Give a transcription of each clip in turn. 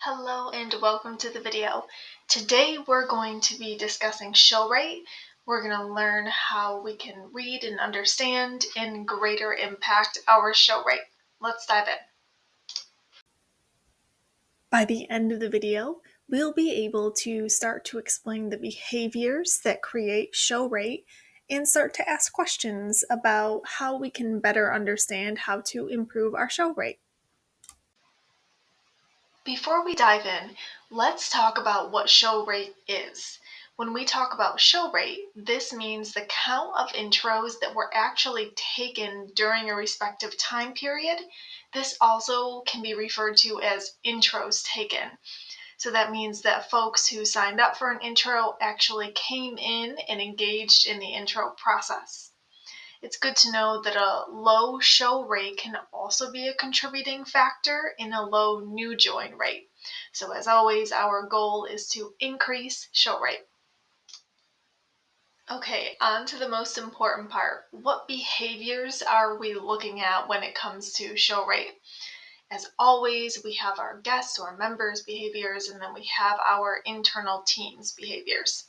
Hello and welcome to the video. Today we're going to be discussing show rate. We're going to learn how we can read and understand and greater impact our show rate. Let's dive in. By the end of the video, we'll be able to start to explain the behaviors that create show rate and start to ask questions about how we can better understand how to improve our show rate. Before we dive in, let's talk about what show rate is. When we talk about show rate, this means the count of intros that were actually taken during a respective time period. This also can be referred to as intros taken. So that means that folks who signed up for an intro actually came in and engaged in the intro process. It's good to know that a low show rate can also be a contributing factor in a low new join rate. So as always, our goal is to increase show rate. Okay, on to the most important part. What behaviors are we looking at when it comes to show rate? As always, we have our guests or members' behaviors, and then we have our internal team's behaviors.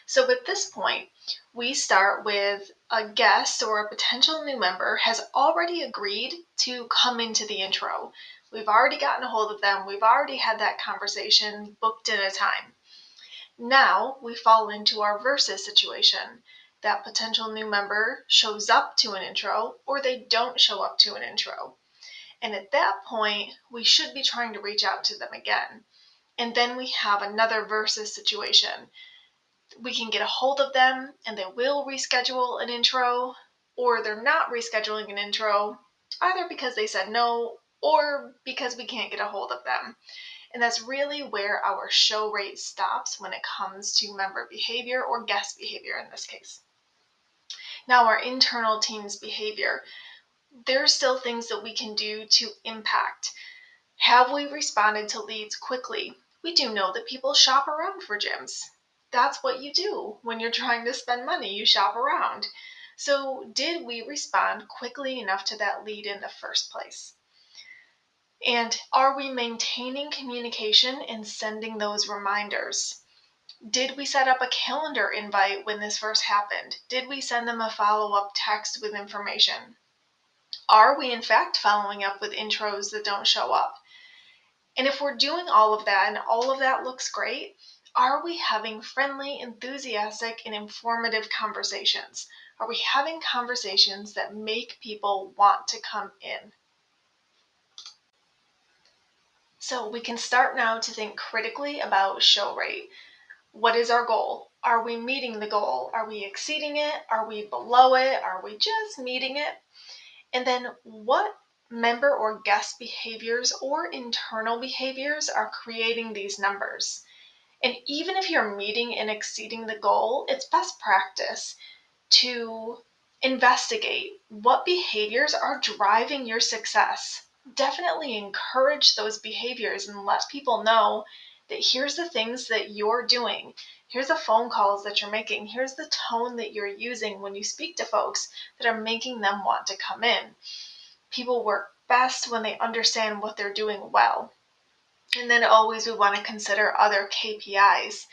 So at this point, we start with a guest or a potential new member has already agreed to come into the intro. We've already gotten a hold of them. We've already had that conversation booked in a time. Now we fall into our versus situation. That potential new member shows up to an intro or they don't show up to an intro. And at that point, we should be trying to reach out to them again. And then we have another versus situation. We can get a hold of them and they will reschedule an intro, or they're not rescheduling an intro, either because they said no or because we can't get a hold of them. And that's really where our show rate stops when it comes to member behavior or guest behavior in this case. Now, our internal team's behavior. There's still things that we can do to impact. Have we responded to leads quickly? We do know that people shop around for gyms. That's what you do when you're trying to spend money. You shop around. So did we respond quickly enough to that lead in the first place? And are we maintaining communication and sending those reminders? Did we set up a calendar invite when this first happened? Did we send them a follow-up text with information? Are we in fact following up with intros that don't show up? And if we're doing all of that and all of that looks great, are we having friendly, enthusiastic, and informative conversations? Are we having conversations that make people want to come in? So we can start now to think critically about show rate. What is our goal? Are we meeting the goal? Are we exceeding it? Are we below it? Are we just meeting it? And then what member or guest behaviors or internal behaviors are creating these numbers? And even if you're meeting and exceeding the goal, it's best practice to investigate what behaviors are driving your success. Definitely encourage those behaviors and let people know that here's the things that you're doing. Here's the phone calls that you're making. Here's the tone that you're using when you speak to folks that are making them want to come in. People work best when they understand what they're doing well. And then always we want to consider other KPIs.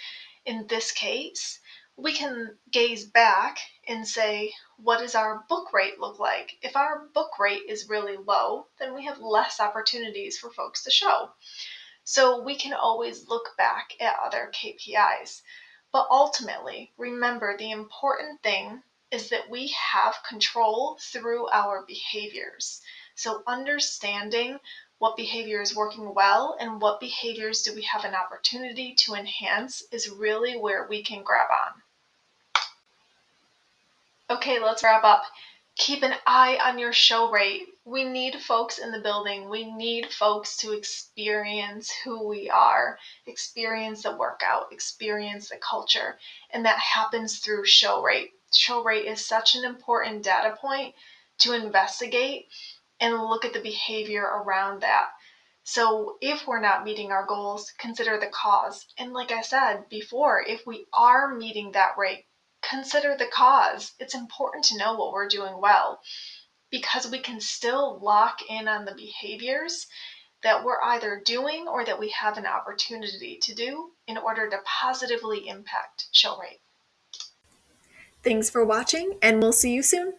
In this case, we can gaze back and say, what does our book rate look like? If our book rate is really low, then we have less opportunities for folks to show. So we can always look back at other KPIs. But ultimately, remember the important thing is that we have control through our behaviors. So understanding what behavior is working well and what behaviors do we have an opportunity to enhance is really where we can grab on. Okay, let's wrap up. Keep an eye on your show rate. We need folks in the building. We need folks to experience who we are, experience the workout, experience the culture, and that happens through show rate. Show rate is such an important data point to investigate and look at the behavior around that. So if we're not meeting our goals, consider the cause. And like I said before, if we are meeting that rate, consider the cause. It's important to know what we're doing well because we can still lock in on the behaviors that we're either doing or that we have an opportunity to do in order to positively impact show rate. Thanks for watching, and we'll see you soon.